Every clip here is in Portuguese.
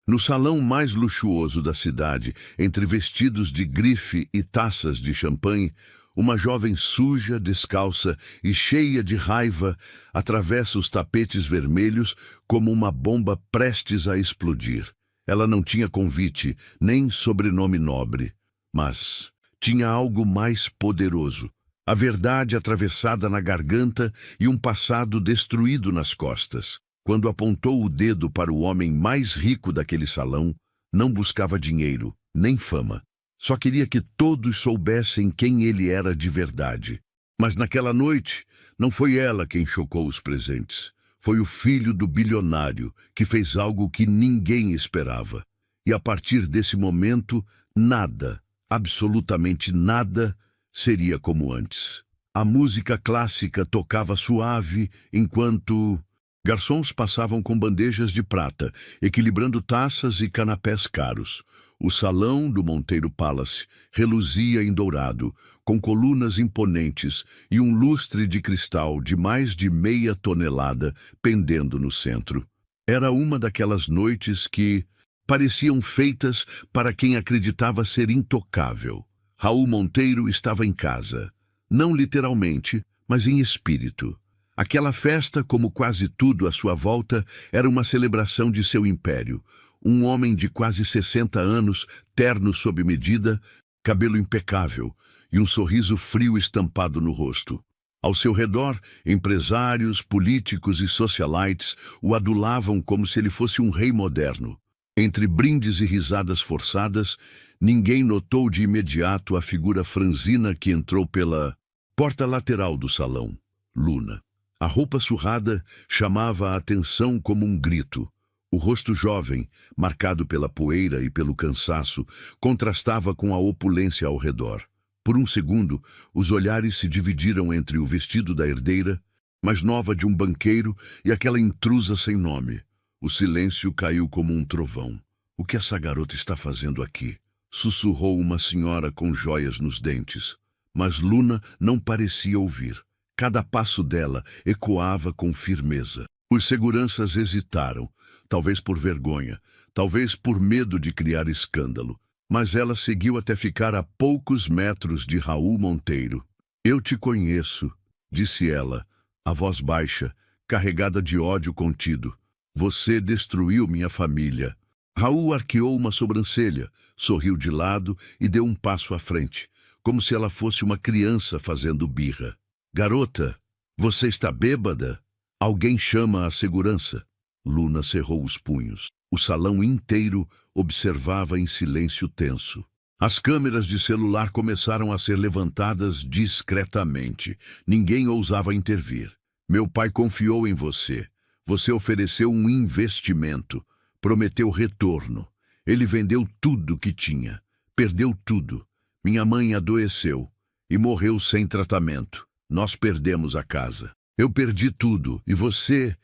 No salão mais luxuoso da cidade, entre vestidos de grife e taças de champanhe, uma jovem suja, descalça e cheia de raiva atravessa os tapetes vermelhos como uma bomba prestes a explodir. Ela não tinha convite, nem sobrenome nobre, mas tinha algo mais poderoso. A verdade atravessada na garganta e um passado destruído nas costas. Quando apontou o dedo para o homem mais rico daquele salão, não buscava dinheiro, nem fama. Só queria que todos soubessem quem ele era de verdade. Mas naquela noite, não foi ela quem chocou os presentes. Foi o filho do bilionário, que fez algo que ninguém esperava. E a partir desse momento, nada, absolutamente nada, seria como antes. A música clássica tocava suave enquanto garçons passavam com bandejas de prata, equilibrando taças e canapés caros. O salão do Monteiro Palace reluzia em dourado, com colunas imponentes e um lustre de cristal de mais de meia tonelada pendendo no centro. Era uma daquelas noites que pareciam feitas para quem acreditava ser intocável. Raul Monteiro estava em casa, não literalmente, mas em espírito. Aquela festa, como quase tudo à sua volta, era uma celebração de seu império. Um homem de quase 60 anos, terno sob medida, cabelo impecável e um sorriso frio estampado no rosto. Ao seu redor, empresários, políticos e socialites o adulavam como se ele fosse um rei moderno. Entre brindes e risadas forçadas, ninguém notou de imediato a figura franzina que entrou pela porta lateral do salão, Luna. A roupa surrada chamava a atenção como um grito. O rosto jovem, marcado pela poeira e pelo cansaço, contrastava com a opulência ao redor. Por um segundo, os olhares se dividiram entre o vestido da herdeira, mais nova de um banqueiro, e aquela intrusa sem nome. O silêncio caiu como um trovão. "O que essa garota está fazendo aqui?" sussurrou uma senhora com joias nos dentes. Mas Luna não parecia ouvir. Cada passo dela ecoava com firmeza. Os seguranças hesitaram, talvez por vergonha, talvez por medo de criar escândalo. Mas ela seguiu até ficar a poucos metros de Raul Monteiro. "Eu te conheço", disse ela, a voz baixa, carregada de ódio contido. "Você destruiu minha família." Raul arqueou uma sobrancelha, sorriu de lado e deu um passo à frente, como se ela fosse uma criança fazendo birra. "Garota, você está bêbada? Alguém chama a segurança." Luna cerrou os punhos. O salão inteiro observava em silêncio tenso. As câmeras de celular começaram a ser levantadas discretamente. Ninguém ousava intervir. "Meu pai confiou em você. Você ofereceu um investimento. Prometeu retorno. Ele vendeu tudo que tinha. Perdeu tudo. Minha mãe adoeceu e morreu sem tratamento. Nós perdemos a casa. Eu perdi tudo. E você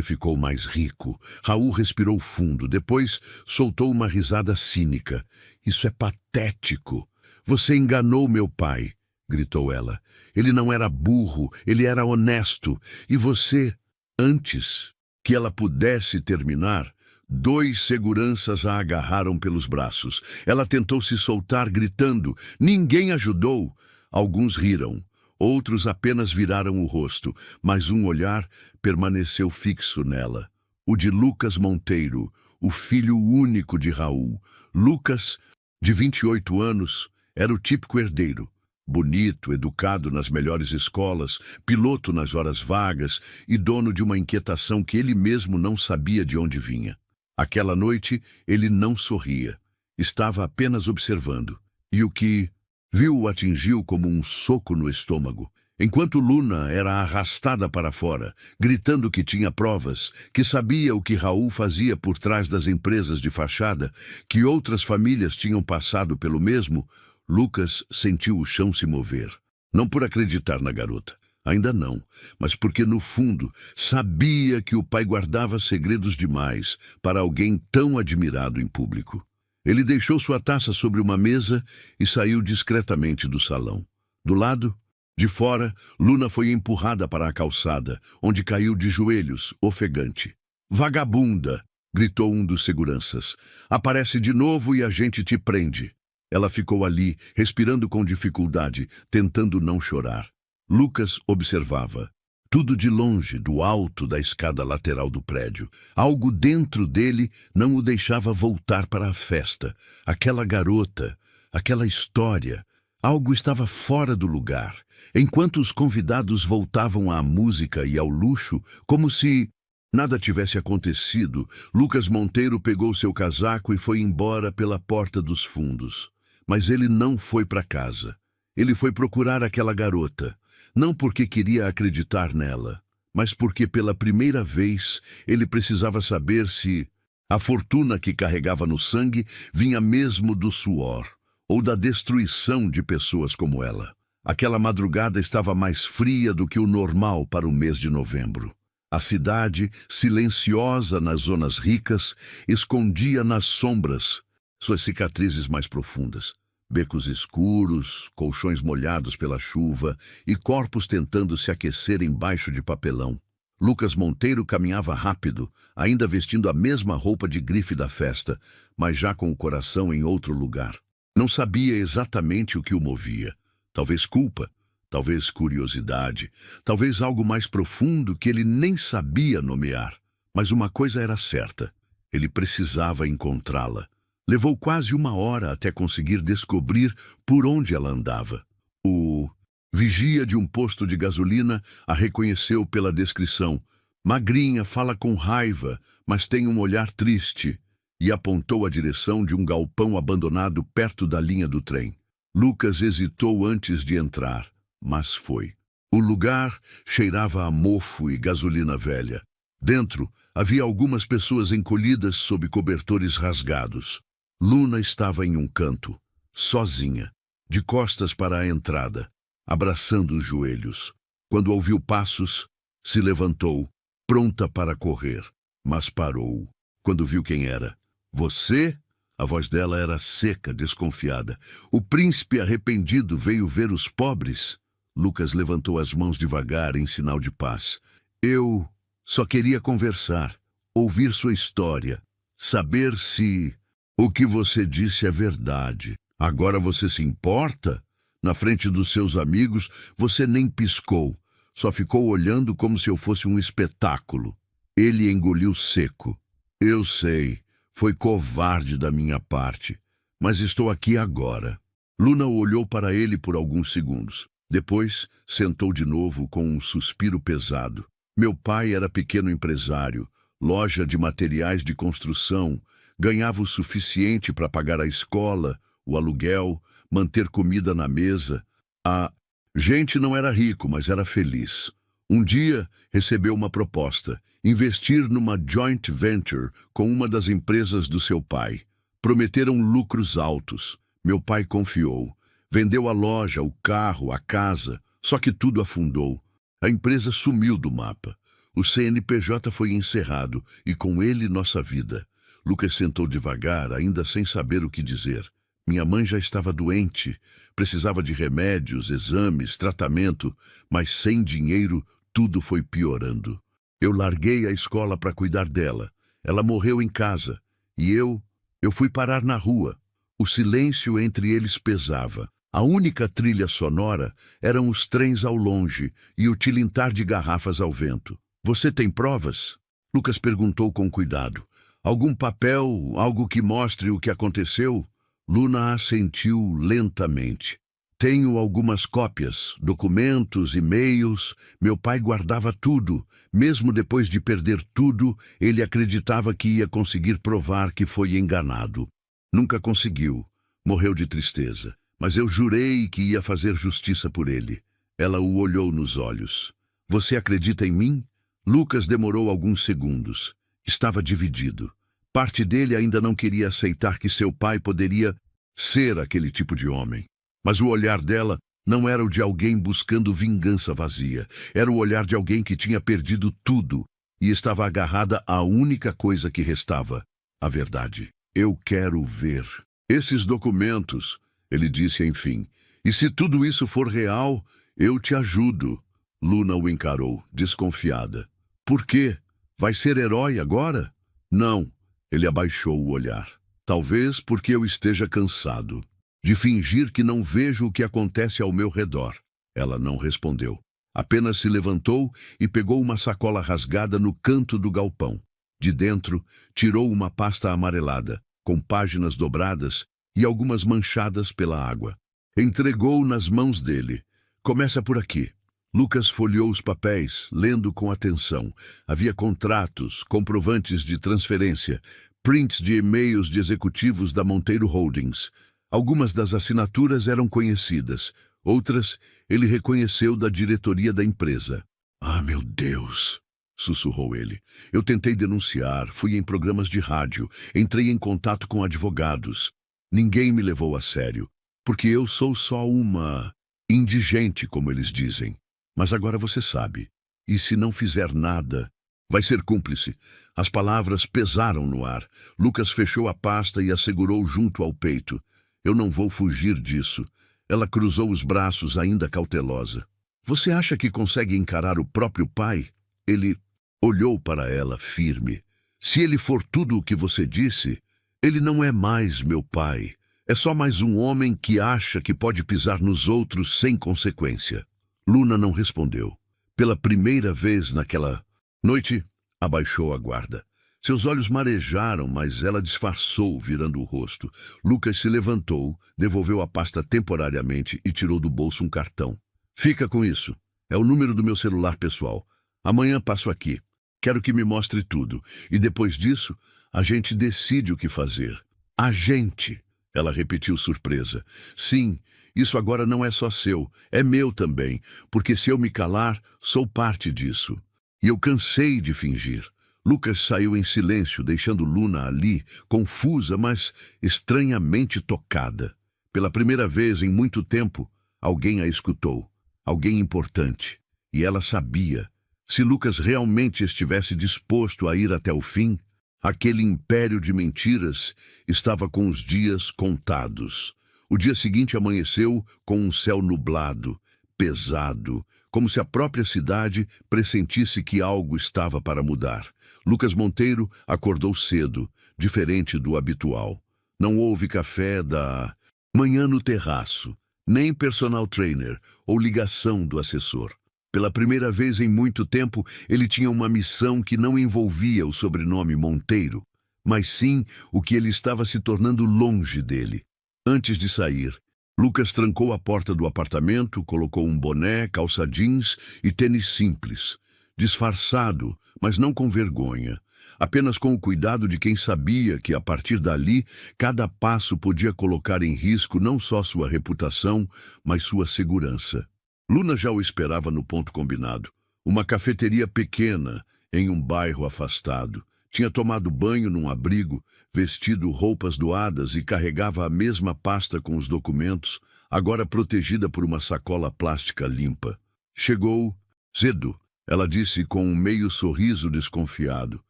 ficou mais rico." Raul respirou fundo. Depois soltou uma risada cínica. "Isso é patético." "Você enganou meu pai", gritou ela. "Ele não era burro, ele era honesto. E você..." Antes que ela pudesse terminar, 2 seguranças a agarraram pelos braços. Ela tentou se soltar, gritando. Ninguém ajudou. Alguns riram. Outros apenas viraram o rosto, mas um olhar permaneceu fixo nela. O de Lucas Monteiro, o filho único de Raul. Lucas, de 28 anos, era o típico herdeiro. Bonito, educado nas melhores escolas, piloto nas horas vagas e dono de uma inquietação que ele mesmo não sabia de onde vinha. Aquela noite, ele não sorria. Estava apenas observando. E o que viu o atingiu como um soco no estômago. Enquanto Luna era arrastada para fora, gritando que tinha provas, que sabia o que Raul fazia por trás das empresas de fachada, que outras famílias tinham passado pelo mesmo, Lucas sentiu o chão se mover. Não por acreditar na garota, ainda não, mas porque no fundo sabia que o pai guardava segredos demais para alguém tão admirado em público. Ele deixou sua taça sobre uma mesa e saiu discretamente do salão. Do lado de fora, Luna foi empurrada para a calçada, onde caiu de joelhos, ofegante. "Vagabunda!" gritou um dos seguranças. Aparece de novo e a gente te prende. Ela ficou ali, respirando com dificuldade, tentando não chorar. Lucas observava. Tudo de longe, do alto da escada lateral do prédio. Algo dentro dele não o deixava voltar para a festa. Aquela garota, aquela história. Algo estava fora do lugar. Enquanto os convidados voltavam à música e ao luxo, como se nada tivesse acontecido, Lucas Monteiro pegou seu casaco e foi embora pela porta dos fundos. Mas ele não foi para casa. Ele foi procurar aquela garota. Não porque queria acreditar nela, mas porque pela primeira vez ele precisava saber se a fortuna que carregava no sangue vinha mesmo do suor ou da destruição de pessoas como ela. Aquela madrugada estava mais fria do que o normal para o mês de novembro. A cidade, silenciosa nas zonas ricas, escondia nas sombras suas cicatrizes mais profundas. Becos escuros, colchões molhados pela chuva e corpos tentando se aquecer embaixo de papelão. Lucas Monteiro caminhava rápido, ainda vestindo a mesma roupa de grife da festa, mas já com o coração em outro lugar. Não sabia exatamente o que o movia. Talvez culpa, talvez curiosidade, talvez algo mais profundo que ele nem sabia nomear. Mas uma coisa era certa, ele precisava encontrá-la. Levou quase 1 hora até conseguir descobrir por onde ela andava. O vigia de um posto de gasolina a reconheceu pela descrição. Magrinha, fala com raiva, mas tem um olhar triste, e apontou a direção de um galpão abandonado perto da linha do trem. Lucas hesitou antes de entrar, mas foi. O lugar cheirava a mofo e gasolina velha. Dentro, havia algumas pessoas encolhidas sob cobertores rasgados. Luna estava em um canto, sozinha, de costas para a entrada, abraçando os joelhos. Quando ouviu passos, se levantou, pronta para correr, mas parou. Quando viu quem era. Você? A voz dela era seca, desconfiada. O príncipe arrependido veio ver os pobres? Lucas levantou as mãos devagar em sinal de paz. Eu só queria conversar, ouvir sua história, saber se o que você disse é verdade. Agora você se importa? Na frente dos seus amigos, você nem piscou. Só ficou olhando como se eu fosse um espetáculo. Ele engoliu seco. Eu sei, foi covarde da minha parte, mas estou aqui agora. Luna olhou para ele por alguns segundos. Depois, sentou de novo com um suspiro pesado. Meu pai era pequeno empresário, loja de materiais de construção, ganhava o suficiente para pagar a escola, o aluguel, manter comida na mesa. A gente não era rico, mas era feliz. Um dia, recebeu uma proposta, investir numa joint venture com uma das empresas do seu pai. Prometeram lucros altos. Meu pai confiou. Vendeu a loja, o carro, a casa, só que tudo afundou. A empresa sumiu do mapa. O CNPJ foi encerrado e com ele nossa vida. Lucas sentou devagar, ainda sem saber o que dizer. Minha mãe já estava doente, precisava de remédios, exames, tratamento, mas sem dinheiro tudo foi piorando. Eu larguei a escola para cuidar dela. Ela morreu em casa. E eu fui parar na rua. O silêncio entre eles pesava. A única trilha sonora eram os trens ao longe e o tilintar de garrafas ao vento. Você tem provas? Lucas perguntou com cuidado. Algum papel, algo que mostre o que aconteceu? Luna assentiu lentamente. Tenho algumas cópias, documentos, e-mails. Meu pai guardava tudo. Mesmo depois de perder tudo, ele acreditava que ia conseguir provar que foi enganado. Nunca conseguiu. Morreu de tristeza. Mas eu jurei que ia fazer justiça por ele. Ela o olhou nos olhos. Você acredita em mim? Lucas demorou alguns segundos. Estava dividido. Parte dele ainda não queria aceitar que seu pai poderia ser aquele tipo de homem. Mas o olhar dela não era o de alguém buscando vingança vazia. Era o olhar de alguém que tinha perdido tudo e estava agarrada à única coisa que restava, a verdade. Eu quero ver esses documentos, ele disse enfim. E se tudo isso for real, eu te ajudo. Luna o encarou, desconfiada. Por quê? Vai ser herói agora? Não. Ele abaixou o olhar. Talvez porque eu esteja cansado de fingir que não vejo o que acontece ao meu redor. Ela não respondeu. Apenas se levantou e pegou uma sacola rasgada no canto do galpão. De dentro, tirou uma pasta amarelada, com páginas dobradas e algumas manchadas pela água. Entregou nas mãos dele. Começa por aqui. Lucas folheou os papéis, lendo com atenção. Havia contratos, comprovantes de transferência, prints de e-mails de executivos da Monteiro Holdings. Algumas das assinaturas eram conhecidas, outras ele reconheceu da diretoria da empresa. Ah, meu Deus! Sussurrou ele. Eu tentei denunciar, fui em programas de rádio, entrei em contato com advogados. Ninguém me levou a sério, porque eu sou só uma indigente, como eles dizem. Mas agora você sabe. E se não fizer nada, vai ser cúmplice. As palavras pesaram no ar. Lucas fechou a pasta e a segurou junto ao peito. Eu não vou fugir disso. Ela cruzou os braços, ainda cautelosa. Você acha que consegue encarar o próprio pai? Ele olhou para ela firme. Se ele for tudo o que você disse, ele não é mais meu pai. É só mais um homem que acha que pode pisar nos outros sem consequência. Luna não respondeu. Pela primeira vez naquela noite, abaixou a guarda. Seus olhos marejaram, mas ela disfarçou, virando o rosto. Lucas se levantou, devolveu a pasta temporariamente e tirou do bolso um cartão. Fica com isso. É o número do meu celular pessoal. Amanhã passo aqui. Quero que me mostre tudo. E depois disso, a gente decide o que fazer. A gente, ela repetiu surpresa. Sim, isso agora não é só seu, é meu também, porque se eu me calar, sou parte disso. E eu cansei de fingir. Lucas saiu em silêncio, deixando Luna ali, confusa, mas estranhamente tocada. Pela primeira vez em muito tempo, alguém a escutou. Alguém importante. E ela sabia. Se Lucas realmente estivesse disposto a ir até o fim, aquele império de mentiras estava com os dias contados. O dia seguinte amanheceu com um céu nublado, pesado, como se a própria cidade pressentisse que algo estava para mudar. Lucas Monteiro acordou cedo, diferente do habitual. Não houve café da manhã no terraço, nem personal trainer ou ligação do assessor. Pela primeira vez em muito tempo, ele tinha uma missão que não envolvia o sobrenome Monteiro, mas sim o que ele estava se tornando longe dele. Antes de sair, Lucas trancou a porta do apartamento, colocou um boné, calça jeans e tênis simples. Disfarçado, mas não com vergonha. Apenas com o cuidado de quem sabia que, a partir dali, cada passo podia colocar em risco não só sua reputação, mas sua segurança. Luna já o esperava no ponto combinado. Uma cafeteria pequena, em um bairro afastado. Tinha tomado banho num abrigo, vestido roupas doadas e carregava a mesma pasta com os documentos, agora protegida por uma sacola plástica limpa. Chegou cedo, ela disse com um meio sorriso desconfiado.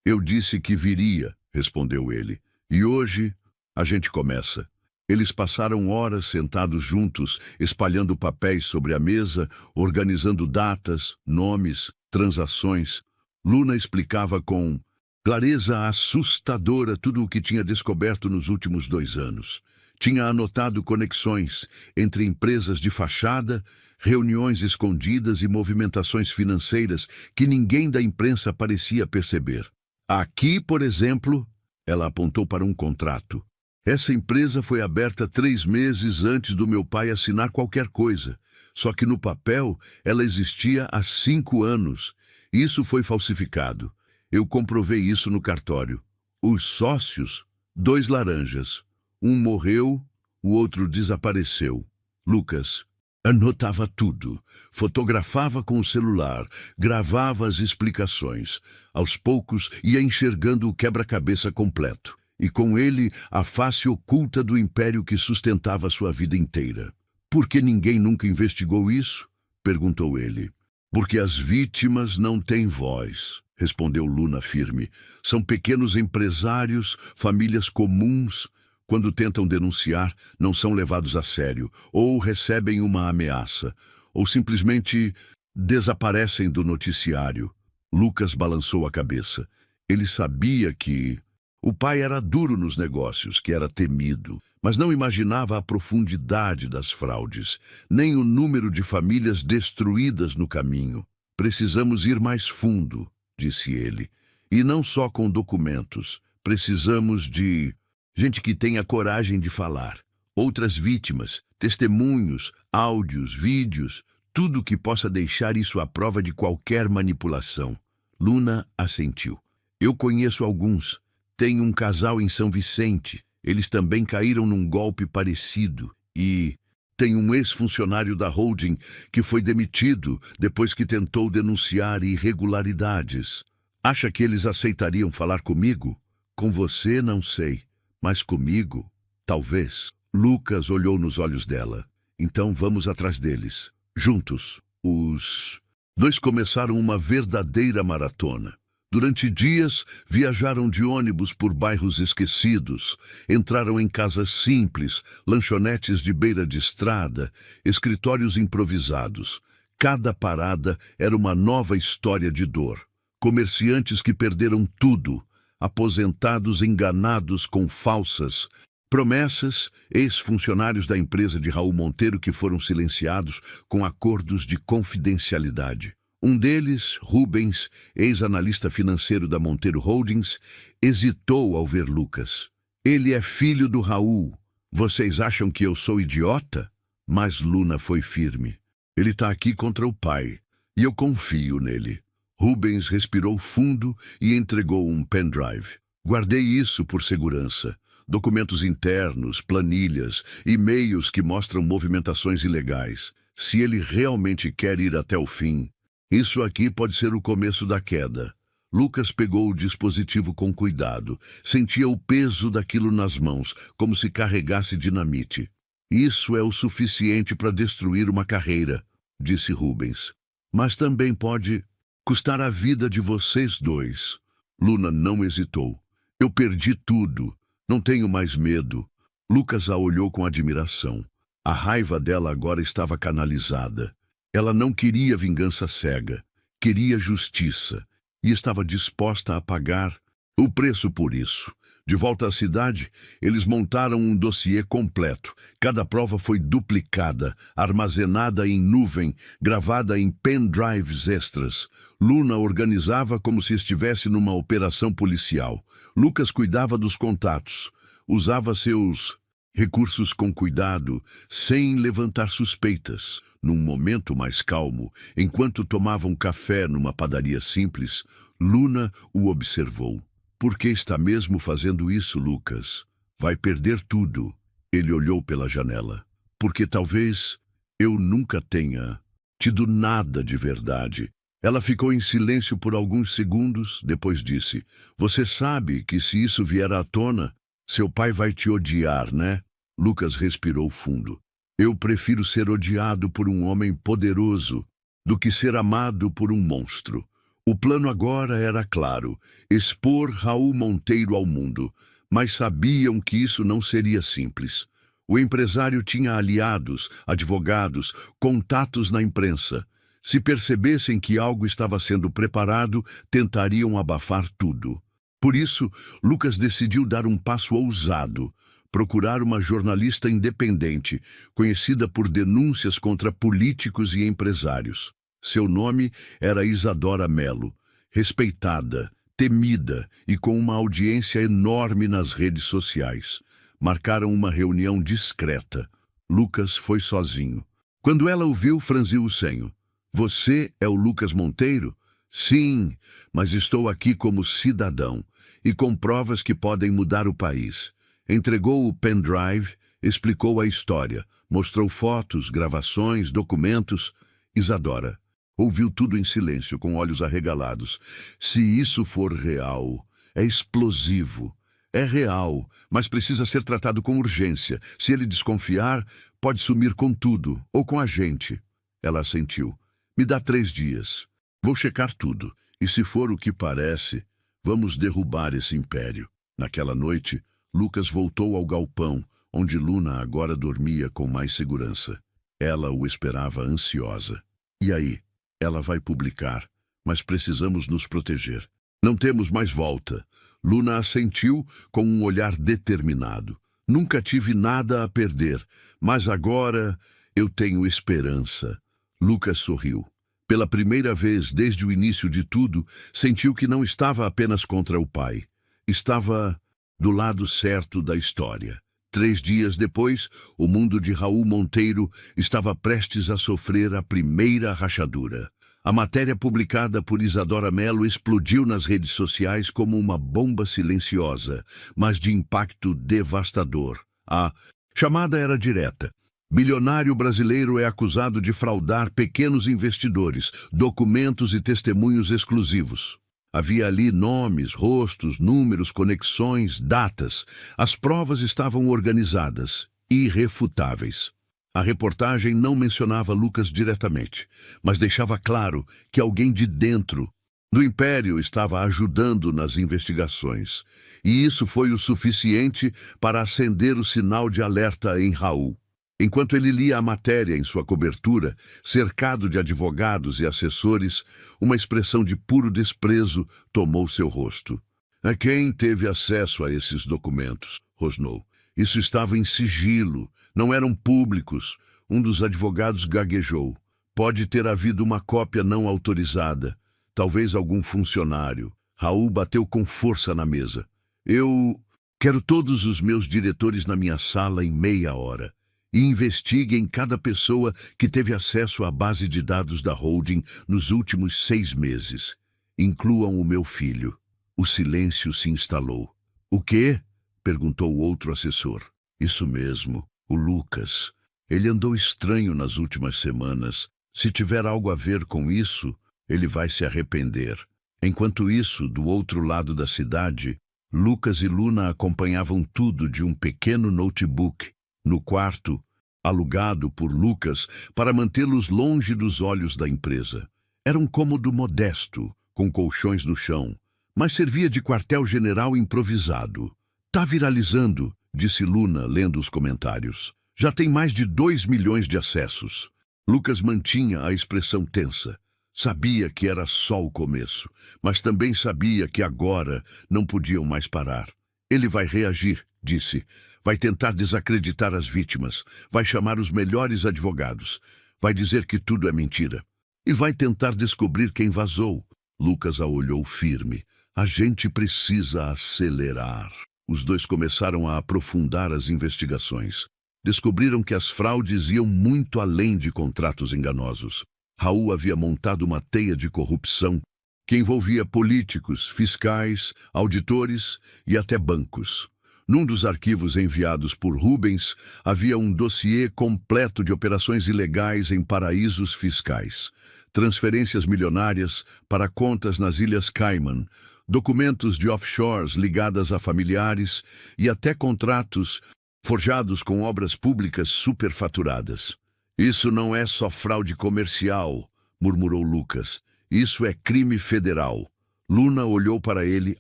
Eu disse que viria, respondeu ele. E hoje a gente começa. Eles passaram horas sentados juntos, espalhando papéis sobre a mesa, organizando datas, nomes, transações. Luna explicava com clareza assustadora tudo o que tinha descoberto nos últimos 2 anos. Tinha anotado conexões entre empresas de fachada, reuniões escondidas e movimentações financeiras que ninguém da imprensa parecia perceber. Aqui, por exemplo, ela apontou para um contrato. Essa empresa foi aberta 3 meses antes do meu pai assinar qualquer coisa. Só que no papel ela existia há 5 anos. Isso foi falsificado. Eu comprovei isso no cartório. Os sócios, 2 laranjas. Um morreu, o outro desapareceu. Lucas anotava tudo, fotografava com o celular, gravava as explicações. Aos poucos ia enxergando o quebra-cabeça completo. E com ele a face oculta do império que sustentava sua vida inteira. Por que ninguém nunca investigou isso? Perguntou ele. Porque as vítimas não têm voz, respondeu Luna firme. São pequenos empresários, famílias comuns. Quando tentam denunciar, não são levados a sério, ou recebem uma ameaça, ou simplesmente desaparecem do noticiário. Lucas balançou a cabeça. Ele sabia que O pai era duro nos negócios, que era temido, mas não imaginava a profundidade das fraudes, nem o número de famílias destruídas no caminho. Precisamos ir mais fundo, disse ele, e não só com documentos. Precisamos de gente que tenha coragem de falar, outras vítimas, testemunhos, áudios, vídeos, tudo que possa deixar isso à prova de qualquer manipulação. Luna assentiu. Eu conheço alguns. Tem um casal em São Vicente. Eles também caíram num golpe parecido. E tem um ex-funcionário da holding que foi demitido depois que tentou denunciar irregularidades. Acha que eles aceitariam falar comigo? Com você, não sei. Mas comigo, talvez. Lucas olhou nos olhos dela. Então vamos atrás deles. Juntos. Os dois começaram uma verdadeira maratona. Durante dias, viajaram de ônibus por bairros esquecidos, entraram em casas simples, lanchonetes de beira de estrada, escritórios improvisados. Cada parada era uma nova história de dor. Comerciantes que perderam tudo, aposentados enganados com falsas promessas, ex-funcionários da empresa de Raul Monteiro que foram silenciados com acordos de confidencialidade. Um deles, Rubens, ex-analista financeiro da Monteiro Holdings, hesitou ao ver Lucas. Ele é filho do Raul. Vocês acham que eu sou idiota? Mas Luna foi firme. Ele está aqui contra o pai, e eu confio nele. Rubens respirou fundo e entregou um pendrive. Guardei isso por segurança. Documentos internos, planilhas, e-mails que mostram movimentações ilegais. Se ele realmente quer ir até o fim, isso aqui pode ser o começo da queda. Lucas pegou o dispositivo com cuidado. Sentia o peso daquilo nas mãos, como se carregasse dinamite. Isso é o suficiente para destruir uma carreira, disse Rubens. Mas também pode custar a vida de vocês dois. Luna não hesitou. Eu perdi tudo. Não tenho mais medo. Lucas a olhou com admiração. A raiva dela agora estava canalizada. Ela não queria vingança cega, queria justiça, e estava disposta a pagar o preço por isso. De volta à cidade, eles montaram um dossiê completo. Cada prova foi duplicada, armazenada em nuvem, gravada em pendrives extras. Luna organizava como se estivesse numa operação policial. Lucas cuidava dos contatos, usava seus recursos com cuidado, sem levantar suspeitas. Num momento mais calmo, enquanto tomavam café numa padaria simples, Luna o observou. Por que está mesmo fazendo isso, Lucas? Vai perder tudo. Ele olhou pela janela. Porque talvez eu nunca tenha tido nada de verdade. Ela ficou em silêncio por alguns segundos, depois disse: Você sabe que se isso vier à tona, seu pai vai te odiar, né? Lucas respirou fundo. Eu prefiro ser odiado por um homem poderoso do que ser amado por um monstro. O plano agora era claro, expor Raul Monteiro ao mundo, mas sabiam que isso não seria simples. O empresário tinha aliados, advogados, contatos na imprensa. Se percebessem que algo estava sendo preparado, tentariam abafar tudo. Por isso, Lucas decidiu dar um passo ousado, procurar uma jornalista independente, conhecida por denúncias contra políticos e empresários. Seu nome era Isadora Mello, respeitada, temida e com uma audiência enorme nas redes sociais. Marcaram uma reunião discreta. Lucas foi sozinho. Quando ela o viu, franziu o senho. Você é o Lucas Monteiro? Sim, mas estou aqui como cidadão e com provas que podem mudar o país. Entregou o pendrive, explicou a história, mostrou fotos, gravações, documentos. Isadora ouviu tudo em silêncio, com olhos arregalados. Se isso for real, é explosivo. É real, mas precisa ser tratado com urgência. Se ele desconfiar, pode sumir com tudo, ou com a gente. Ela assentiu. Me dá 3 dias. Vou checar tudo. E se for o que parece, vamos derrubar esse império. Naquela noite, Lucas voltou ao galpão, onde Luna agora dormia com mais segurança. Ela o esperava ansiosa. E aí? Ela vai publicar, mas precisamos nos proteger. Não temos mais volta. Luna assentiu com um olhar determinado. Nunca tive nada a perder, mas agora eu tenho esperança. Lucas sorriu. Pela primeira vez desde o início de tudo, sentiu que não estava apenas contra o pai. Estava do lado certo da história. 3 dias depois, o mundo de Raul Monteiro estava prestes a sofrer a primeira rachadura. A matéria publicada por Isadora Mello explodiu nas redes sociais como uma bomba silenciosa, mas de impacto devastador. A chamada era direta. Bilionário brasileiro é acusado de fraudar pequenos investidores, documentos e testemunhos exclusivos. Havia ali nomes, rostos, números, conexões, datas. As provas estavam organizadas, irrefutáveis. A reportagem não mencionava Lucas diretamente, mas deixava claro que alguém de dentro do Império estava ajudando nas investigações. E isso foi o suficiente para acender o sinal de alerta em Raul. Enquanto ele lia a matéria em sua cobertura, cercado de advogados e assessores, uma expressão de puro desprezo tomou seu rosto. "A quem teve acesso a esses documentos?" rosnou. "Isso estava em sigilo, não eram públicos." Um dos advogados gaguejou. "Pode ter havido uma cópia não autorizada. Talvez algum funcionário." Raul bateu com força na mesa. "Eu quero todos os meus diretores na minha sala em meia hora. E investiguem cada pessoa que teve acesso à base de dados da holding nos últimos 6 meses. Incluam o meu filho." O silêncio se instalou. "O quê?" perguntou o outro assessor. "Isso mesmo, o Lucas. Ele andou estranho nas últimas semanas. Se tiver algo a ver com isso, ele vai se arrepender." Enquanto isso, do outro lado da cidade, Lucas e Luna acompanhavam tudo de um pequeno notebook no quarto, alugado por Lucas para mantê-los longe dos olhos da empresa. Era um cômodo modesto, com colchões no chão, mas servia de quartel-general improvisado. "Tá viralizando", disse Luna, lendo os comentários. "Já tem mais de 2 milhões de acessos." Lucas mantinha a expressão tensa. Sabia que era só o começo, mas também sabia que agora não podiam mais parar. "Ele vai reagir", disse. "Vai tentar desacreditar as vítimas, vai chamar os melhores advogados, vai dizer que tudo é mentira. E vai tentar descobrir quem vazou." Lucas a olhou firme. "A gente precisa acelerar." Os dois começaram a aprofundar as investigações. Descobriram que as fraudes iam muito além de contratos enganosos. Raul havia montado uma teia de corrupção que envolvia políticos, fiscais, auditores e até bancos. Num dos arquivos enviados por Rubens, havia um dossiê completo de operações ilegais em paraísos fiscais, transferências milionárias para contas nas Ilhas Cayman, documentos de offshores ligadas a familiares e até contratos forjados com obras públicas superfaturadas. "Isso não é só fraude comercial", murmurou Lucas. "Isso é crime federal." Luna olhou para ele,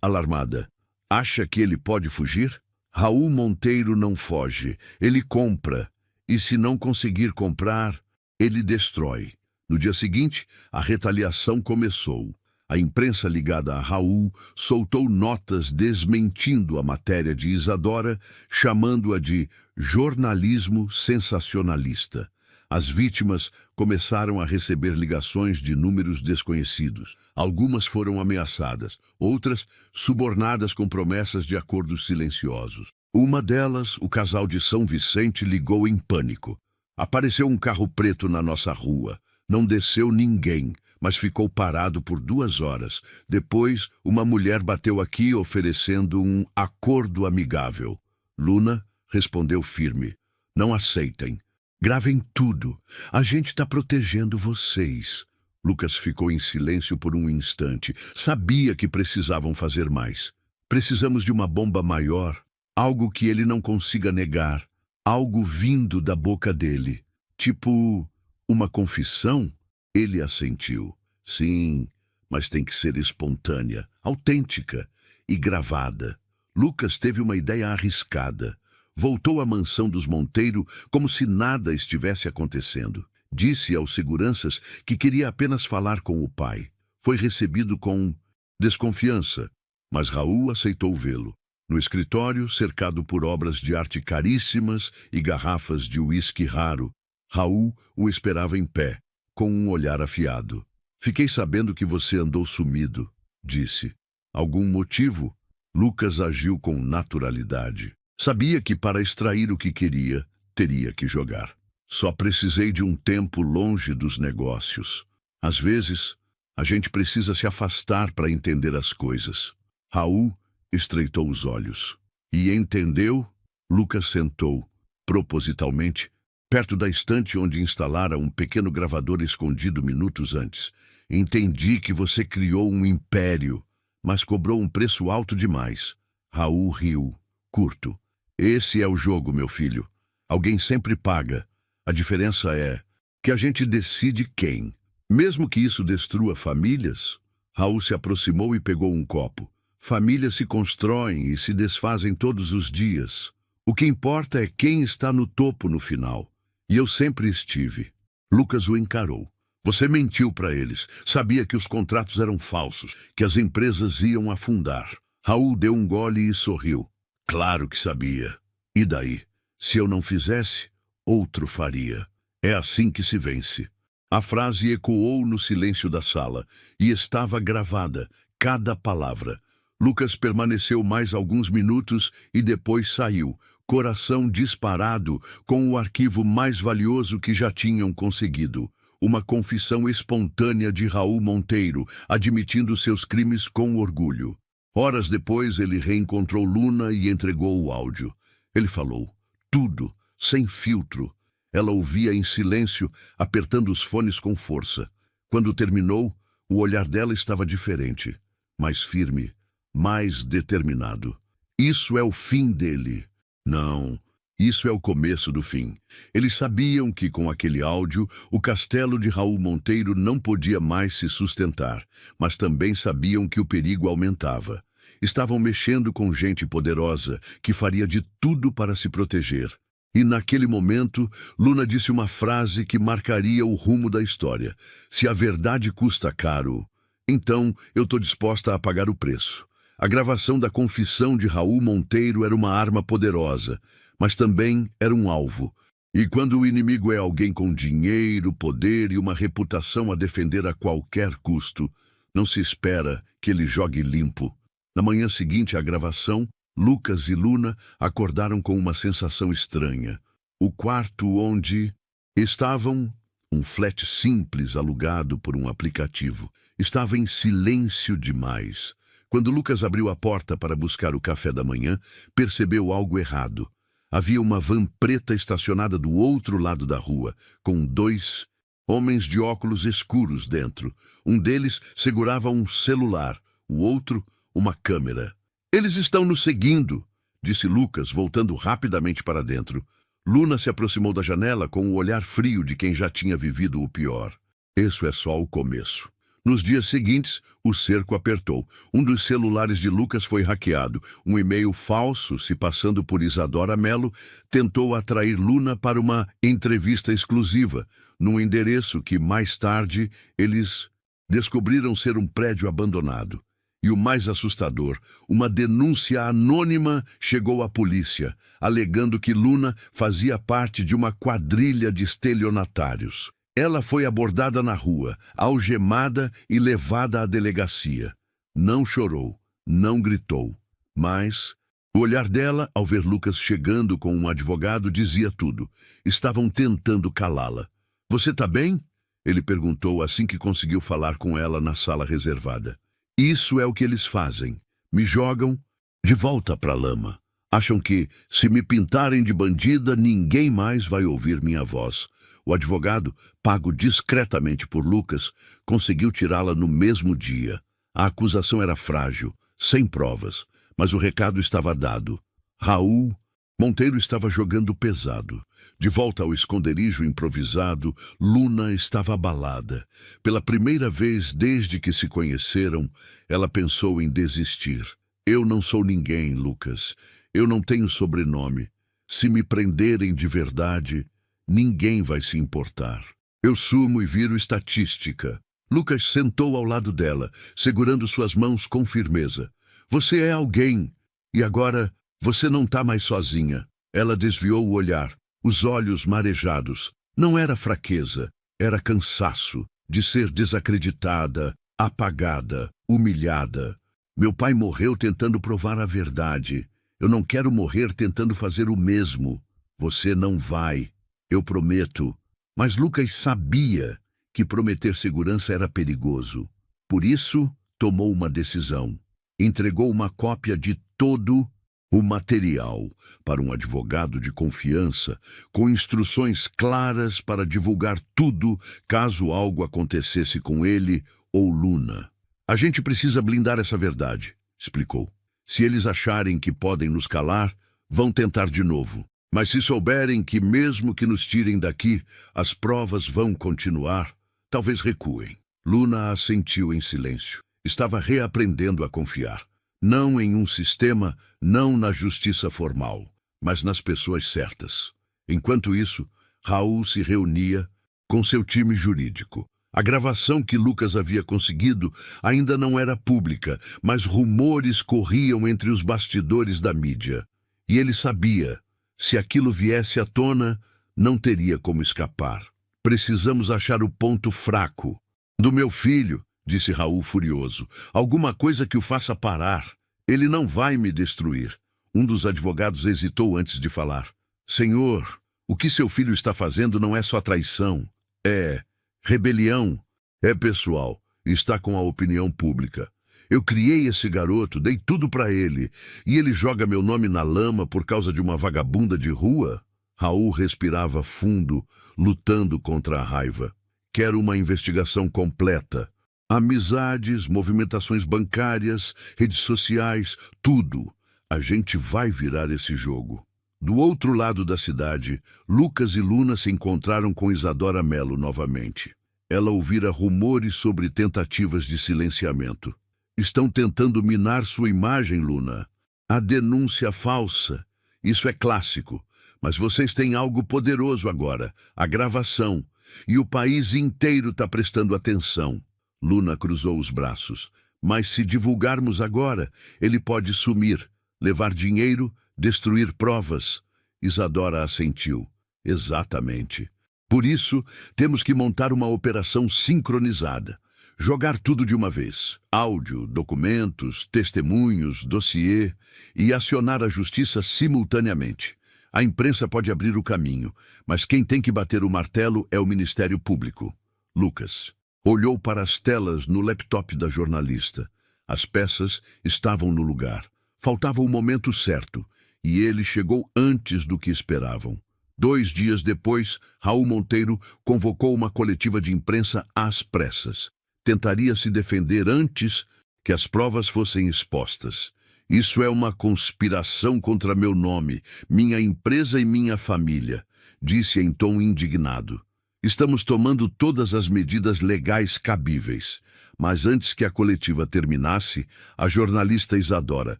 alarmada. "Acha que ele pode fugir?" "Raul Monteiro não foge, ele compra. E se não conseguir comprar, ele destrói." No dia seguinte, a retaliação começou. A imprensa ligada a Raul soltou notas desmentindo a matéria de Isadora, chamando-a de jornalismo sensacionalista. As vítimas começaram a receber ligações de números desconhecidos. Algumas foram ameaçadas, outras subornadas com promessas de acordos silenciosos. Uma delas, o casal de São Vicente, ligou em pânico. "Apareceu um carro preto na nossa rua. Não desceu ninguém, mas ficou parado por 2 horas. Depois, uma mulher bateu aqui oferecendo um acordo amigável." Luna respondeu firme: "Não aceitem. Gravem tudo. A gente está protegendo vocês." Lucas ficou em silêncio por um instante. Sabia que precisavam fazer mais. Precisamos de uma bomba maior, algo que ele não consiga negar, algo vindo da boca dele. Tipo, uma confissão? Ele assentiu. "Sim, mas tem que ser espontânea, autêntica e gravada." Lucas teve uma ideia arriscada. Voltou à mansão dos Monteiro como se nada estivesse acontecendo. Disse aos seguranças que queria apenas falar com o pai. Foi recebido com: desconfiança, mas Raul aceitou vê-lo. No escritório, cercado por obras de arte caríssimas e garrafas de uísque raro, Raul o esperava em pé, com um olhar afiado. Fiquei sabendo que você andou sumido, disse. Algum motivo? Lucas agiu com naturalidade. Sabia que para extrair o que queria, teria que jogar. Só precisei de um tempo longe dos negócios. Às vezes, a gente precisa se afastar para entender as coisas. Raul estreitou os olhos. E entendeu? Lucas sentou, propositalmente, perto da estante onde instalara um pequeno gravador escondido minutos antes. Entendi que você criou um império, mas cobrou um preço alto demais. Raul riu, curto. Esse é o jogo, meu filho. Alguém sempre paga. A diferença é que a gente decide quem. Mesmo que isso destrua famílias, Raul se aproximou e pegou um copo. Famílias se constroem e se desfazem todos os dias. O que importa é quem está no topo no final. E eu sempre estive. Lucas o encarou. Você mentiu para eles. Sabia que os contratos eram falsos, que as empresas iam afundar. Raul deu um gole e sorriu. Claro que sabia. E daí? Se eu não fizesse, outro faria. É assim que se vence. A frase ecoou no silêncio da sala e estava gravada, cada palavra. Lucas permaneceu mais alguns minutos e depois saiu, coração disparado, com o arquivo mais valioso que já tinham conseguido. Uma confissão espontânea de Raul Monteiro, admitindo seus crimes com orgulho. Horas depois, ele reencontrou Luna e entregou o áudio. Ele falou, tudo, sem filtro. Ela ouvia em silêncio, apertando os fones com força. Quando terminou, o olhar dela estava diferente, mais firme, mais determinado. Isso é o fim dele. Não, isso é o começo do fim. Eles sabiam que, com aquele áudio, o castelo de Raul Monteiro não podia mais se sustentar, mas também sabiam que o perigo aumentava. Estavam mexendo com gente poderosa, que faria de tudo para se proteger. E naquele momento, Luna disse uma frase que marcaria o rumo da história. Se a verdade custa caro, então eu estou disposta a pagar o preço. A gravação da confissão de Raul Monteiro era uma arma poderosa, mas também era um alvo. E quando o inimigo é alguém com dinheiro, poder e uma reputação a defender a qualquer custo, não se espera que ele jogue limpo. Na manhã seguinte à gravação, Lucas e Luna acordaram com uma sensação estranha. O quarto onde estavam, um flat simples alugado por um aplicativo, estava em silêncio demais. Quando Lucas abriu a porta para buscar o café da manhã, percebeu algo errado. Havia uma van preta estacionada do outro lado da rua, com 2 homens de óculos escuros dentro. Um deles segurava um celular, o outro, uma câmera. Eles estão nos seguindo, disse Lucas, voltando rapidamente para dentro. Luna se aproximou da janela com o olhar frio de quem já tinha vivido o pior. Isso é só o começo. Nos dias seguintes, o cerco apertou. Um dos celulares de Lucas foi hackeado. Um e-mail falso, se passando por Isadora Mello, tentou atrair Luna para uma entrevista exclusiva, num endereço que, mais tarde, eles descobriram ser um prédio abandonado. E o mais assustador, uma denúncia anônima chegou à polícia, alegando que Luna fazia parte de uma quadrilha de estelionatários. Ela foi abordada na rua, algemada e levada à delegacia. Não chorou, não gritou, mas o olhar dela, ao ver Lucas chegando com um advogado, dizia tudo. Estavam tentando calá-la. Você tá bem? Ele perguntou assim que conseguiu falar com ela na sala reservada. Isso é o que eles fazem. Me jogam de volta para a lama. Acham que, se me pintarem de bandida, ninguém mais vai ouvir minha voz. O advogado, pago discretamente por Lucas, conseguiu tirá-la no mesmo dia. A acusação era frágil, sem provas, mas o recado estava dado. Raul Monteiro estava jogando pesado. De volta ao esconderijo improvisado, Luna estava abalada. Pela primeira vez desde que se conheceram, ela pensou em desistir. Eu não sou ninguém, Lucas. Eu não tenho sobrenome. Se me prenderem de verdade, ninguém vai se importar. Eu sumo e viro estatística. Lucas sentou ao lado dela, segurando suas mãos com firmeza. Você é alguém, e agora você não está mais sozinha. Ela desviou o olhar, os olhos marejados. Não era fraqueza, era cansaço de ser desacreditada, apagada, humilhada. Meu pai morreu tentando provar a verdade. Eu não quero morrer tentando fazer o mesmo. Você não vai, eu prometo. Mas Lucas sabia que prometer segurança era perigoso. Por isso, tomou uma decisão. Entregou uma cópia de todo o material para um advogado de confiança, com instruções claras para divulgar tudo caso algo acontecesse com ele ou Luna. A gente precisa blindar essa verdade, explicou. Se eles acharem que podem nos calar, vão tentar de novo. Mas se souberem que mesmo que nos tirem daqui, as provas vão continuar, talvez recuem. Luna assentiu em silêncio. Estava reaprendendo a confiar. Não em um sistema, não na justiça formal, mas nas pessoas certas. Enquanto isso, Raul se reunia com seu time jurídico. A gravação que Lucas havia conseguido ainda não era pública, mas rumores corriam entre os bastidores da mídia. E ele sabia, se aquilo viesse à tona, não teria como escapar. Precisamos achar o ponto fraco do meu filho, disse Raul furioso. Alguma coisa que o faça parar. Ele não vai me destruir. Um dos advogados hesitou antes de falar. Senhor, o que seu filho está fazendo não é só traição. É rebelião. É pessoal. Está com a opinião pública. Eu criei esse garoto, dei tudo para ele. E ele joga meu nome na lama por causa de uma vagabunda de rua? Raul respirava fundo, lutando contra a raiva. Quero uma investigação completa. Amizades, movimentações bancárias, redes sociais, tudo. A gente vai virar esse jogo. Do outro lado da cidade, Lucas e Luna se encontraram com Isadora Melo novamente. Ela ouvira rumores sobre tentativas de silenciamento. Estão tentando minar sua imagem, Luna. A denúncia falsa. Isso é clássico. Mas vocês têm algo poderoso agora, a gravação. E o país inteiro está prestando atenção. Luna cruzou os braços. Mas se divulgarmos agora, ele pode sumir, levar dinheiro, destruir provas. Isadora assentiu. Exatamente. Por isso, temos que montar uma operação sincronizada. Jogar tudo de uma vez. Áudio, documentos, testemunhos, dossiê e acionar a justiça simultaneamente. A imprensa pode abrir o caminho, mas quem tem que bater o martelo é o Ministério Público. Lucas olhou para as telas no laptop da jornalista. As peças estavam no lugar. Faltava o momento certo, e ele chegou antes do que esperavam. 2 dias depois, Raul Monteiro convocou uma coletiva de imprensa às pressas. Tentaria se defender antes que as provas fossem expostas. Isso é uma conspiração contra meu nome, minha empresa e minha família, disse em tom indignado. Estamos tomando todas as medidas legais cabíveis. Mas antes que a coletiva terminasse, a jornalista Isadora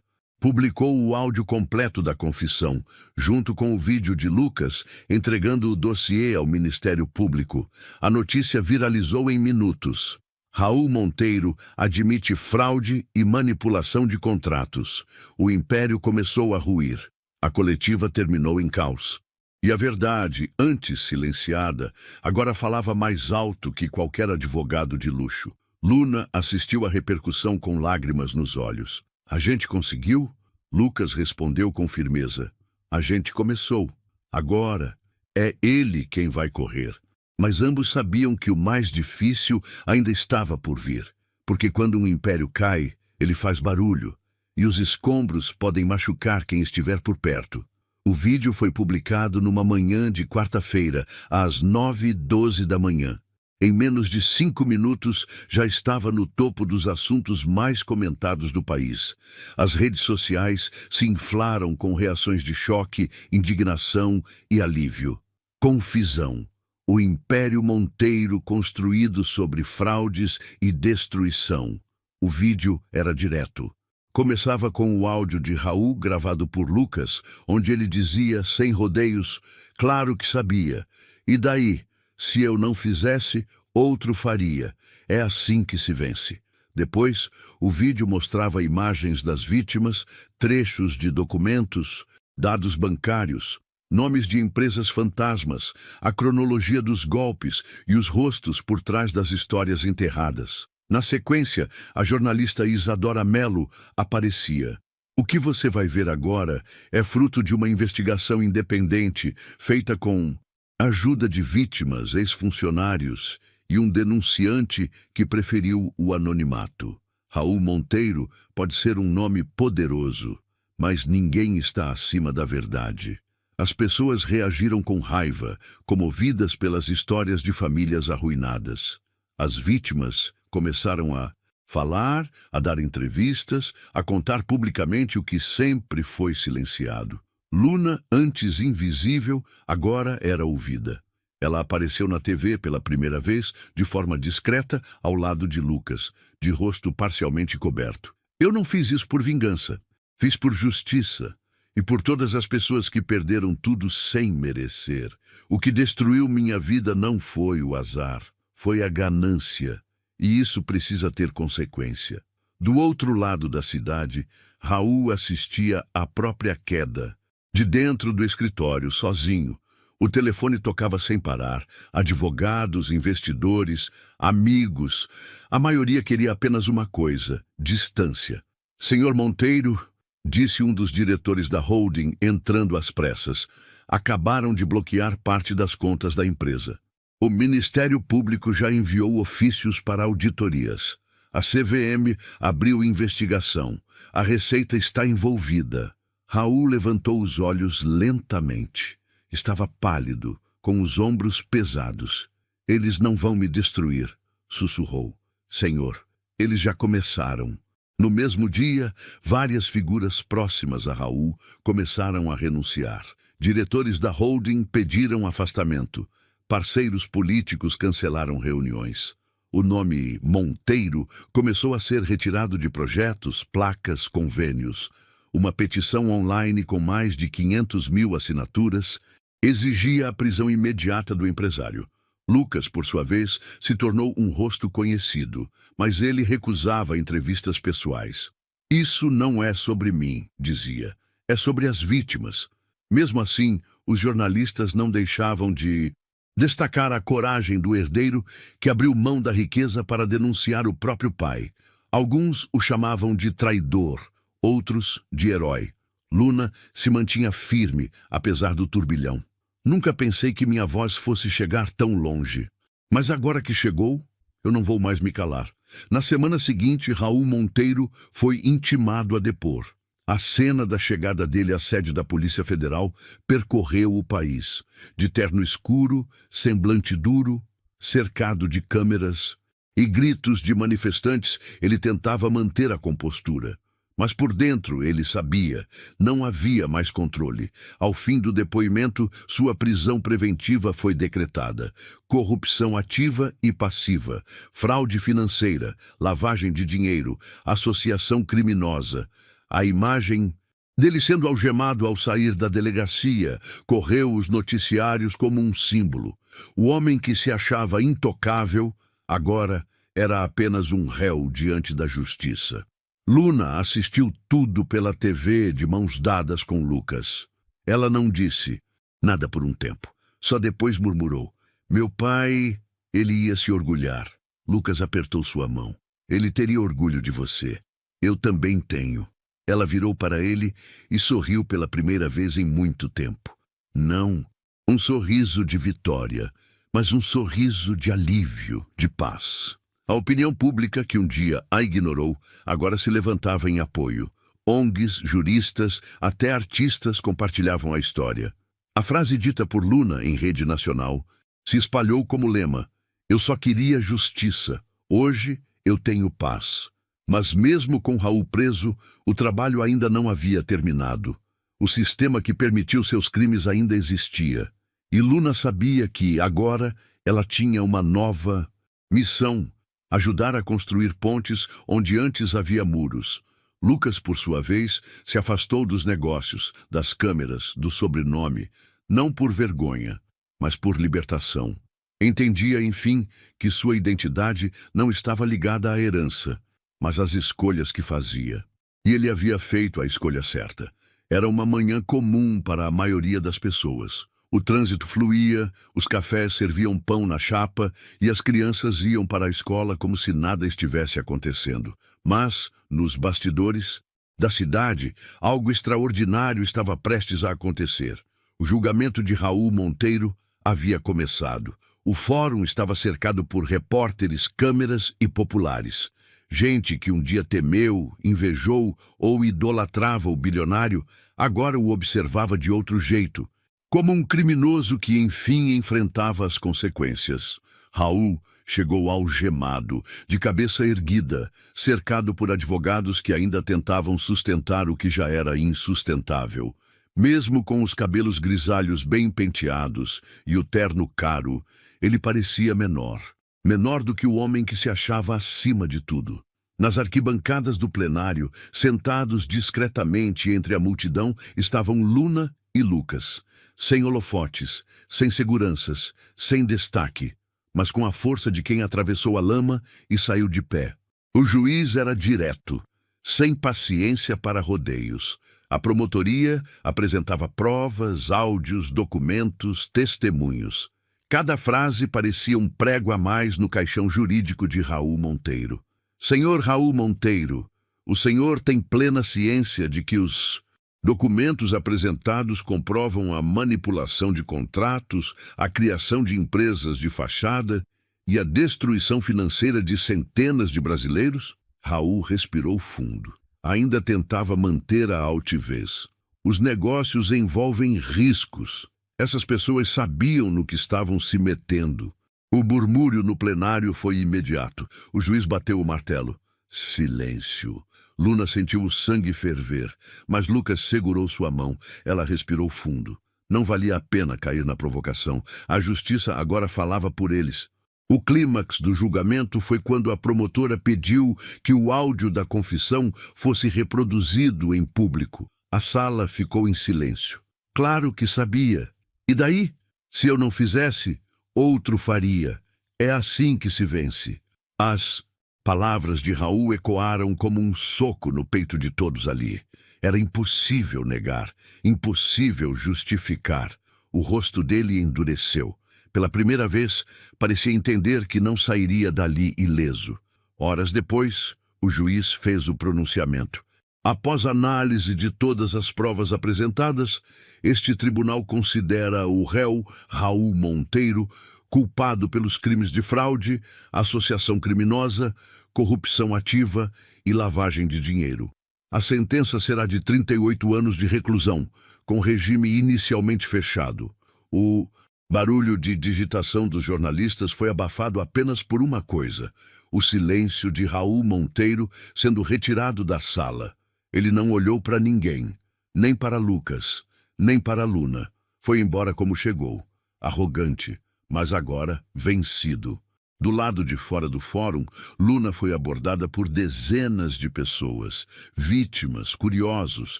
publicou o áudio completo da confissão, junto com o vídeo de Lucas entregando o dossiê ao Ministério Público. A notícia viralizou em minutos. Raul Monteiro admite fraude e manipulação de contratos. O império começou a ruir. A coletiva terminou em caos. E a verdade, antes silenciada, agora falava mais alto que qualquer advogado de luxo. Luna assistiu à repercussão com lágrimas nos olhos. A gente conseguiu? Lucas respondeu com firmeza. A gente começou. Agora é ele quem vai correr. Mas ambos sabiam que o mais difícil ainda estava por vir. Porque quando um império cai, ele faz barulho. E os escombros podem machucar quem estiver por perto. O vídeo foi publicado numa manhã de quarta-feira, às 9h12 da manhã. Em menos de 5 minutos, já estava no topo dos assuntos mais comentados do país. As redes sociais se inflaram com reações de choque, indignação e alívio. Confusão. O Império Monteiro construído sobre fraudes e destruição. O vídeo era direto. Começava com o áudio de Raul gravado por Lucas, onde ele dizia, sem rodeios, claro que sabia. E daí, se eu não fizesse, outro faria. É assim que se vence. Depois, o vídeo mostrava imagens das vítimas, trechos de documentos, dados bancários, nomes de empresas fantasmas, a cronologia dos golpes e os rostos por trás das histórias enterradas. Na sequência, a jornalista Isadora Mello aparecia. O que você vai ver agora é fruto de uma investigação independente feita com ajuda de vítimas, ex-funcionários e um denunciante que preferiu o anonimato. Raul Monteiro pode ser um nome poderoso, mas ninguém está acima da verdade. As pessoas reagiram com raiva, comovidas pelas histórias de famílias arruinadas. As vítimas começaram a falar, a dar entrevistas, a contar publicamente o que sempre foi silenciado. Luna, antes invisível, agora era ouvida. Ela apareceu na TV pela primeira vez, de forma discreta, ao lado de Lucas, de rosto parcialmente coberto. Eu não fiz isso por vingança. Fiz por justiça. E por todas as pessoas que perderam tudo sem merecer. O que destruiu minha vida não foi o azar, foi a ganância. E isso precisa ter consequência. Do outro lado da cidade, Raul assistia à própria queda. De dentro do escritório, sozinho. O telefone tocava sem parar. Advogados, investidores, amigos. A maioria queria apenas uma coisa: distância. Senhor Monteiro, disse um dos diretores da holding, entrando às pressas, acabaram de bloquear parte das contas da empresa. O Ministério Público já enviou ofícios para auditorias. A CVM abriu investigação. A Receita está envolvida. Raul levantou os olhos lentamente. Estava pálido, com os ombros pesados. Eles não vão me destruir, sussurrou. Senhor, eles já começaram. No mesmo dia, várias figuras próximas a Raul começaram a renunciar. Diretores da holding pediram afastamento. Parceiros políticos cancelaram reuniões. O nome Monteiro começou a ser retirado de projetos, placas, convênios. Uma petição online com mais de 500 mil assinaturas exigia a prisão imediata do empresário. Lucas, por sua vez, se tornou um rosto conhecido, mas ele recusava entrevistas pessoais. Isso não é sobre mim, dizia. É sobre as vítimas. Mesmo assim, os jornalistas não deixavam de destacar a coragem do herdeiro que abriu mão da riqueza para denunciar o próprio pai. Alguns o chamavam de traidor, outros de herói. Luna se mantinha firme, apesar do turbilhão. Nunca pensei que minha voz fosse chegar tão longe. Mas agora que chegou, eu não vou mais me calar. Na semana seguinte, Raul Monteiro foi intimado a depor. A cena da chegada dele à sede da Polícia Federal percorreu o país. De terno escuro, semblante duro, cercado de câmeras e gritos de manifestantes, ele tentava manter a compostura. Mas por dentro, ele sabia, não havia mais controle. Ao fim do depoimento, sua prisão preventiva foi decretada. Corrupção ativa e passiva, fraude financeira, lavagem de dinheiro, associação criminosa. A imagem dele sendo algemado ao sair da delegacia correu os noticiários como um símbolo. O homem que se achava intocável, agora era apenas um réu diante da justiça. Luna assistiu tudo pela TV de mãos dadas com Lucas. Ela não disse nada por um tempo. Só depois murmurou: meu pai, ele ia se orgulhar. Lucas apertou sua mão. Ele teria orgulho de você. Eu também tenho. Ela virou para ele e sorriu pela primeira vez em muito tempo. Não um sorriso de vitória, mas um sorriso de alívio, de paz. A opinião pública, que um dia a ignorou, agora se levantava em apoio. ONGs, juristas, até artistas compartilhavam a história. A frase dita por Luna em rede nacional se espalhou como lema: eu só queria justiça. Hoje eu tenho paz. Mas mesmo com Raul preso, o trabalho ainda não havia terminado. O sistema que permitiu seus crimes ainda existia. E Luna sabia que, agora, ela tinha uma nova missão: ajudar a construir pontes onde antes havia muros. Lucas, por sua vez, se afastou dos negócios, das câmeras, do sobrenome, não por vergonha, mas por libertação. Entendia, enfim, que sua identidade não estava ligada à herança, mas às escolhas que fazia. E ele havia feito a escolha certa. Era uma manhã comum para a maioria das pessoas. O trânsito fluía, os cafés serviam pão na chapa e as crianças iam para a escola como se nada estivesse acontecendo. Mas, nos bastidores da cidade, algo extraordinário estava prestes a acontecer. O julgamento de Raul Monteiro havia começado. O fórum estava cercado por repórteres, câmeras e populares. Gente que um dia temeu, invejou ou idolatrava o bilionário, agora o observava de outro jeito, como um criminoso que enfim enfrentava as consequências. Raul chegou algemado, de cabeça erguida, cercado por advogados que ainda tentavam sustentar o que já era insustentável. Mesmo com os cabelos grisalhos bem penteados e o terno caro, ele parecia menor. Menor do que o homem que se achava acima de tudo. Nas arquibancadas do plenário, sentados discretamente entre a multidão, estavam Luna e Lucas, sem holofotes, sem seguranças, sem destaque, mas com a força de quem atravessou a lama e saiu de pé. O juiz era direto, sem paciência para rodeios. A promotoria apresentava provas, áudios, documentos, testemunhos. Cada frase parecia um prego a mais no caixão jurídico de Raul Monteiro. Senhor Raul Monteiro, o senhor tem plena ciência de que os documentos apresentados comprovam a manipulação de contratos, a criação de empresas de fachada e a destruição financeira de centenas de brasileiros? Raul respirou fundo. Ainda tentava manter a altivez. Os negócios envolvem riscos. Essas pessoas sabiam no que estavam se metendo. O murmúrio no plenário foi imediato. O juiz bateu o martelo. Silêncio. Luna sentiu o sangue ferver, mas Lucas segurou sua mão. Ela respirou fundo. Não valia a pena cair na provocação. A justiça agora falava por eles. O clímax do julgamento foi quando a promotora pediu que o áudio da confissão fosse reproduzido em público. A sala ficou em silêncio. Claro que sabia. E daí? Se eu não fizesse, outro faria. É assim que se vence. As palavras de Raul ecoaram como um soco no peito de todos ali. Era impossível negar, impossível justificar. O rosto dele endureceu. Pela primeira vez, parecia entender que não sairia dali ileso. Horas depois, o juiz fez o pronunciamento. Após análise de todas as provas apresentadas, este tribunal considera o réu Raul Monteiro culpado pelos crimes de fraude, associação criminosa, corrupção ativa e lavagem de dinheiro. A sentença será de 38 anos de reclusão, com regime inicialmente fechado. O barulho de digitação dos jornalistas foi abafado apenas por uma coisa: o silêncio de Raul Monteiro sendo retirado da sala. Ele não olhou para ninguém, nem para Lucas, nem para Luna. Foi embora como chegou, arrogante, mas agora vencido. Do lado de fora do fórum, Luna foi abordada por dezenas de pessoas, vítimas, curiosos,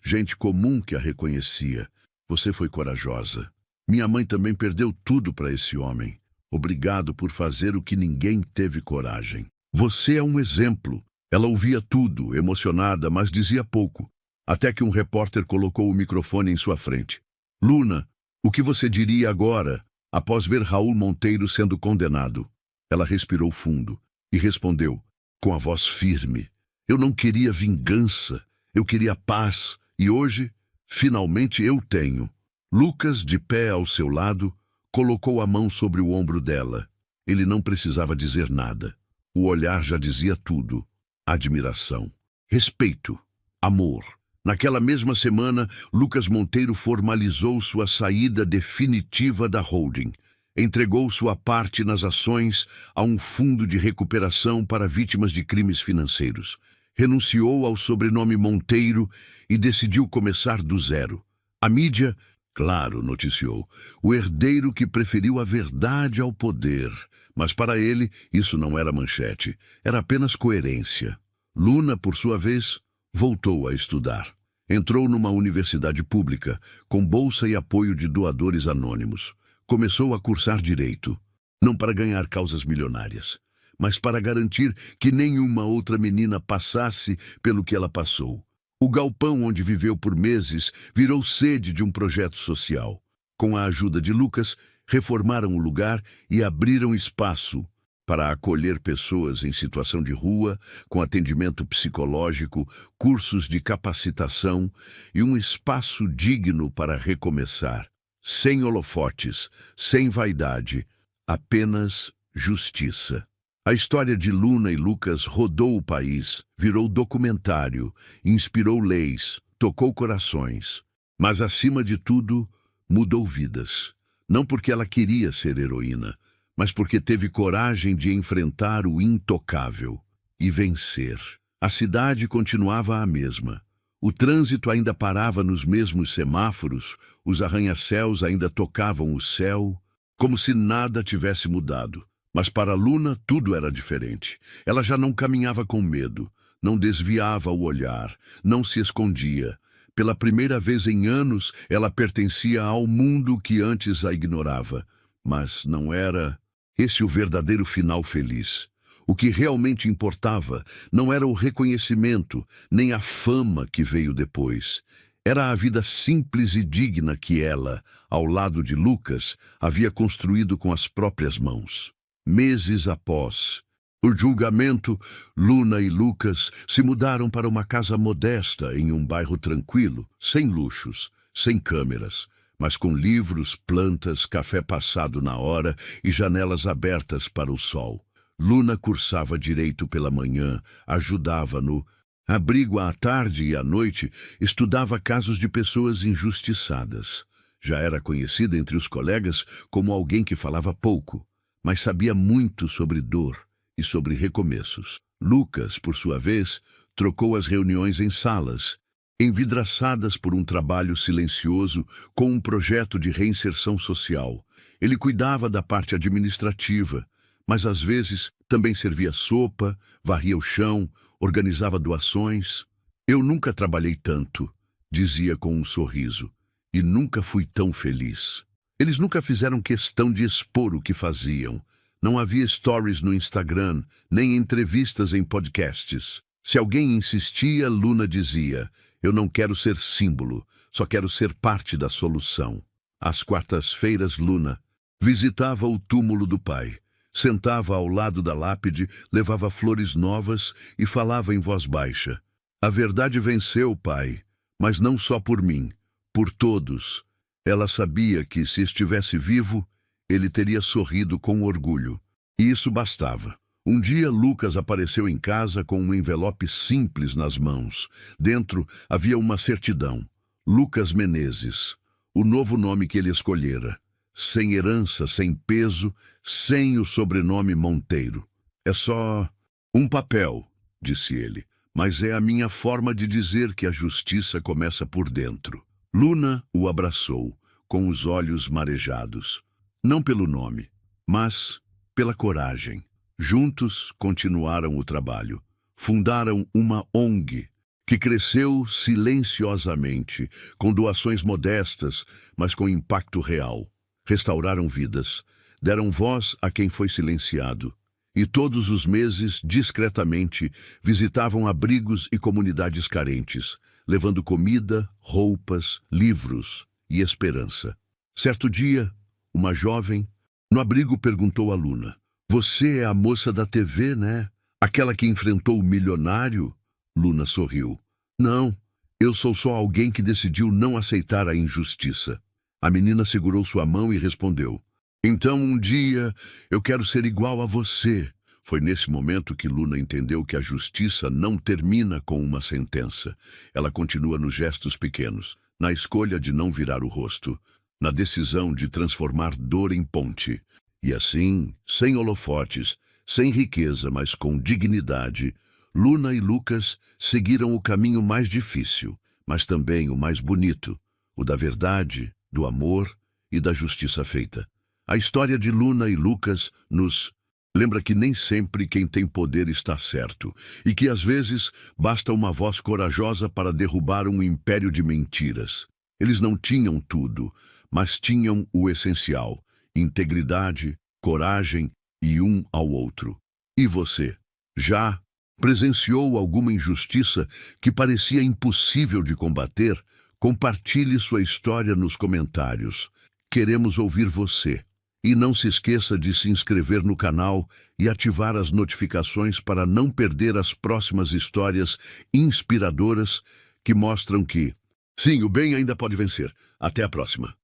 gente comum que a reconhecia. Você foi corajosa. Minha mãe também perdeu tudo para esse homem. Obrigado por fazer o que ninguém teve coragem. Você é um exemplo. Ela ouvia tudo, emocionada, mas dizia pouco, até que um repórter colocou o microfone em sua frente. Luna, o que você diria agora, após ver Raul Monteiro sendo condenado? Ela respirou fundo e respondeu, com a voz firme: eu não queria vingança, eu queria paz, e hoje, finalmente eu tenho. Lucas, de pé ao seu lado, colocou a mão sobre o ombro dela. Ele não precisava dizer nada. O olhar já dizia tudo. Admiração, respeito, amor. Naquela mesma semana, Lucas Monteiro formalizou sua saída definitiva da holding. Entregou sua parte nas ações a um fundo de recuperação para vítimas de crimes financeiros. Renunciou ao sobrenome Monteiro e decidiu começar do zero. A mídia, claro, noticiou, o herdeiro que preferiu a verdade ao poder. Mas para ele, isso não era manchete, era apenas coerência. Luna, por sua vez, voltou a estudar. Entrou numa universidade pública, com bolsa e apoio de doadores anônimos. Começou a cursar direito. não para ganhar causas milionárias, mas para garantir que nenhuma outra menina passasse pelo que ela passou. O galpão onde viveu por meses virou sede de um projeto social. Com a ajuda de Lucas, reformaram o lugar e abriram espaço para acolher pessoas em situação de rua, com atendimento psicológico, cursos de capacitação e um espaço digno para recomeçar. Sem holofotes, sem vaidade, apenas justiça. A história de Luna e Lucas rodou o país, virou documentário, inspirou leis, tocou corações. Mas, acima de tudo, mudou vidas. Não porque ela queria ser heroína, mas porque teve coragem de enfrentar o intocável e vencer. A cidade continuava a mesma. O trânsito ainda parava nos mesmos semáforos, os arranha-céus ainda tocavam o céu, como se nada tivesse mudado. Mas para Luna tudo era diferente. Ela já não caminhava com medo, não desviava o olhar, não se escondia. Pela primeira vez em anos, ela pertencia ao mundo que antes a ignorava. Mas não era esse o verdadeiro final feliz. O que realmente importava não era o reconhecimento, nem a fama que veio depois. Era a vida simples e digna que ela, ao lado de Lucas, havia construído com as próprias mãos. Meses após o julgamento, Luna e Lucas se mudaram para uma casa modesta em um bairro tranquilo, sem luxos, sem câmeras, mas com livros, plantas, café passado na hora e janelas abertas para o sol. Luna cursava direito pela manhã, ajudava no abrigo à tarde e à noite, estudava casos de pessoas injustiçadas. Já era conhecida entre os colegas como alguém que falava pouco, mas sabia muito sobre dor e sobre recomeços. Lucas, por sua vez, trocou as reuniões em salas, envidraçadas por um trabalho silencioso com um projeto de reinserção social. Ele cuidava da parte administrativa, mas às vezes também servia sopa, varria o chão, organizava doações. Eu nunca trabalhei tanto, dizia com um sorriso, e nunca fui tão feliz. Eles nunca fizeram questão de expor o que faziam. Não havia stories no Instagram, nem entrevistas em podcasts. Se alguém insistia, Luna dizia: eu não quero ser símbolo, só quero ser parte da solução. Às quartas-feiras, Luna visitava o túmulo do pai. Sentava ao lado da lápide, levava flores novas e falava em voz baixa. A verdade venceu, pai, mas não só por mim, por todos. Ela sabia que, se estivesse vivo, ele teria sorrido com orgulho. E isso bastava. Um dia, Lucas apareceu em casa com um envelope simples nas mãos. Dentro havia uma certidão. Lucas Menezes, o novo nome que ele escolhera. Sem herança, sem peso, sem o sobrenome Monteiro. É só um papel, disse ele, mas é a minha forma de dizer que a justiça começa por dentro. Luna o abraçou, com os olhos marejados. Não pelo nome, mas pela coragem. Juntos continuaram o trabalho. Fundaram uma ONG que cresceu silenciosamente, com doações modestas, mas com impacto real. Restauraram vidas, deram voz a quem foi silenciado, e todos os meses, discretamente, visitavam abrigos e comunidades carentes, levando comida, roupas, livros e esperança. Certo dia, uma jovem, no abrigo, perguntou a Luna: você é a moça da TV, né? Aquela que enfrentou o milionário? Luna sorriu. Não, eu sou só alguém que decidiu não aceitar a injustiça. A menina segurou sua mão e respondeu: então um dia eu quero ser igual a você. Foi nesse momento que Luna entendeu que a justiça não termina com uma sentença. Ela continua nos gestos pequenos, na escolha de não virar o rosto, na decisão de transformar dor em ponte. E assim, sem holofotes, sem riqueza, mas com dignidade, Luna e Lucas seguiram o caminho mais difícil, mas também o mais bonito, o da verdade, do amor e da justiça feita. A história de Luna e Lucas nos lembra que nem sempre quem tem poder está certo, e que às vezes basta uma voz corajosa para derrubar um império de mentiras. Eles não tinham tudo, mas tinham o essencial: integridade, coragem e um ao outro. E você? Já presenciou alguma injustiça que parecia impossível de combater? Compartilhe sua história nos comentários. Queremos ouvir você. E não se esqueça de se inscrever no canal e ativar as notificações para não perder as próximas histórias inspiradoras que mostram que, sim, o bem ainda pode vencer. Até a próxima.